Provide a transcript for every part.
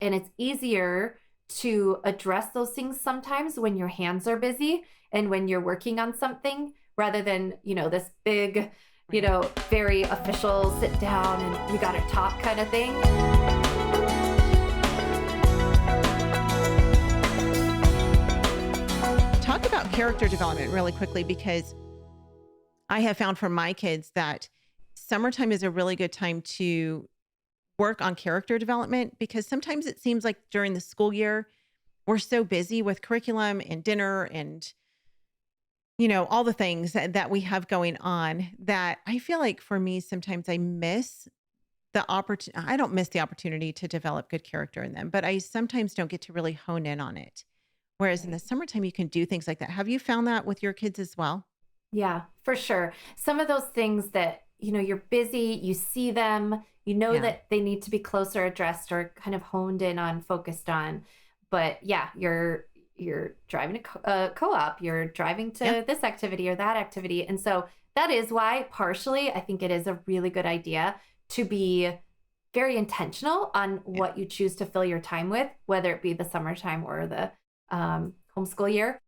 And it's easier to address those things sometimes when your hands are busy and when you're working on something rather than, this big, very official sit down and we got to talk kind of thing. Talk about character development really quickly, because I have found for my kids that summertime is a really good time to work on character development, because sometimes it seems like during the school year, we're so busy with curriculum and dinner and, all the things that we have going on that I feel like for me, sometimes I miss the opportunity. I don't miss the opportunity to develop good character in them, but I sometimes don't get to really hone in on it. Whereas in the summertime, you can do things like that. Have you found that with your kids as well? Yeah, for sure. Some of those things that, you're busy, you see them, Yeah. that they need to be closer addressed or kind of honed in on, focused on. But yeah, you're driving a co-op, you're driving to Yeah. this activity or that activity. And so that is why partially I think it is a really good idea to be very intentional on Yeah. what you choose to fill your time with, whether it be the summertime or the homeschool year.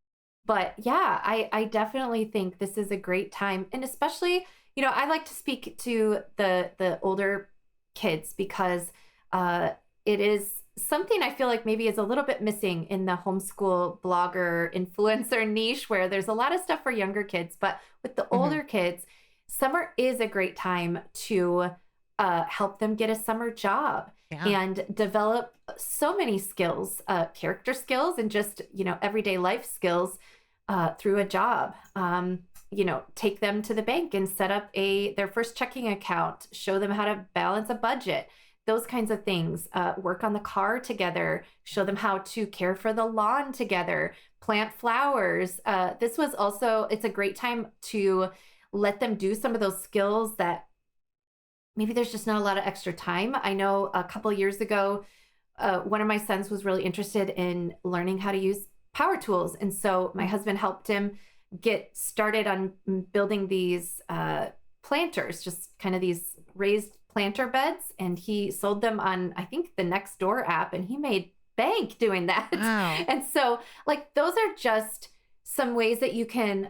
But yeah, I definitely think this is a great time. And especially, I like to speak to the older kids because it is something I feel like maybe is a little bit missing in the homeschool blogger influencer niche, where there's a lot of stuff for younger kids. But with the Mhm. older kids, summer is a great time to help them get a summer job Yeah. and develop so many skills, character skills, and just, everyday life skills through a job. Take them to the bank and set up their first checking account, show them how to balance a budget, those kinds of things, work on the car together, show them how to care for the lawn together, plant flowers. It's a great time to let them do some of those skills that maybe there's just not a lot of extra time. I know a couple years ago, one of my sons was really interested in learning how to use power tools. And so my husband helped him get started on building these planters, just kind of these raised planter beds. And he sold them on, I think, the Nextdoor app, and he made bank doing that. Wow. And so, like, those are just some ways that you can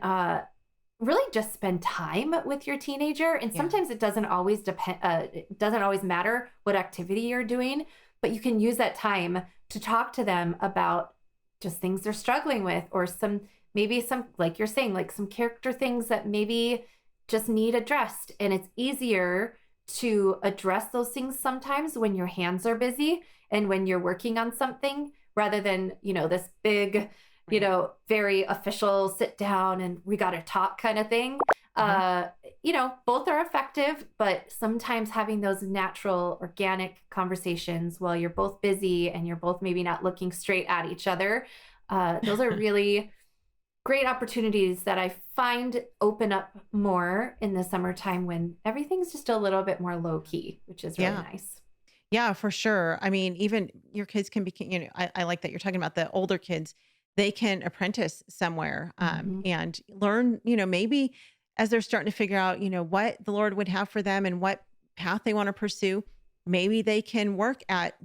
really just spend time with your teenager. And Yeah. sometimes it doesn't always it doesn't always matter what activity you're doing, but you can use that time to talk to them about just things they're struggling with, or maybe some, like you're saying, like some character things that maybe just need addressed. And it's easier to address those things sometimes when your hands are busy and when you're working on something rather than, this big, very official sit down and we got to talk kind of thing. Both are effective, but sometimes having those natural, organic conversations while you're both busy and you're both maybe not looking straight at each other, those are really great opportunities that I find open up more in the summertime when everything's just a little bit more low key, which is really Yeah. nice. Yeah, for sure. I mean, even your kids can be, I like that you're talking about the older kids. They can apprentice somewhere Mhm. and learn, maybe as they're starting to figure out, what the Lord would have for them and what path they want to pursue. Maybe they can work at,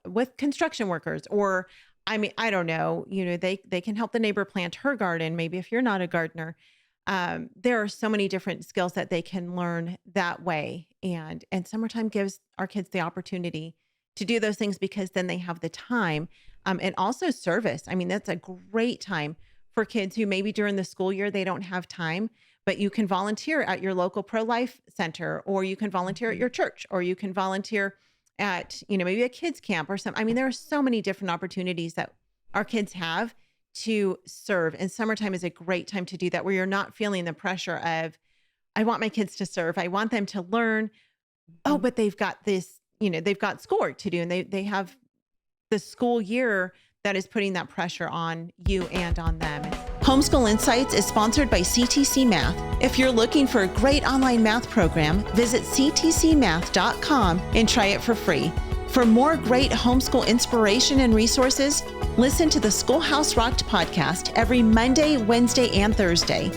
with construction workers, or, I mean, I don't know, they can help the neighbor plant her garden. Maybe if you're not a gardener, there are so many different skills that they can learn that way. And summertime gives our kids the opportunity to do those things because then they have the time. And also service. I mean, that's a great time for kids who maybe during the school year, they don't have time, but you can volunteer at your local pro-life center, or you can volunteer at Mhm. your church, or you can volunteer at, maybe a kids camp or something. I mean, there are so many different opportunities that our kids have to serve. And summertime is a great time to do that, where you're not feeling the pressure of, I want my kids to serve. I want them to learn. Oh, Mhm. but they've got this, they've got schoolwork to do, and they have the school year that is putting that pressure on you and on them. Homeschool Insights is sponsored by CTC Math. If you're looking for a great online math program, visit ctcmath.com and try it for free. For more great homeschool inspiration and resources, listen to the Schoolhouse Rocked podcast every Monday, Wednesday, and Thursday.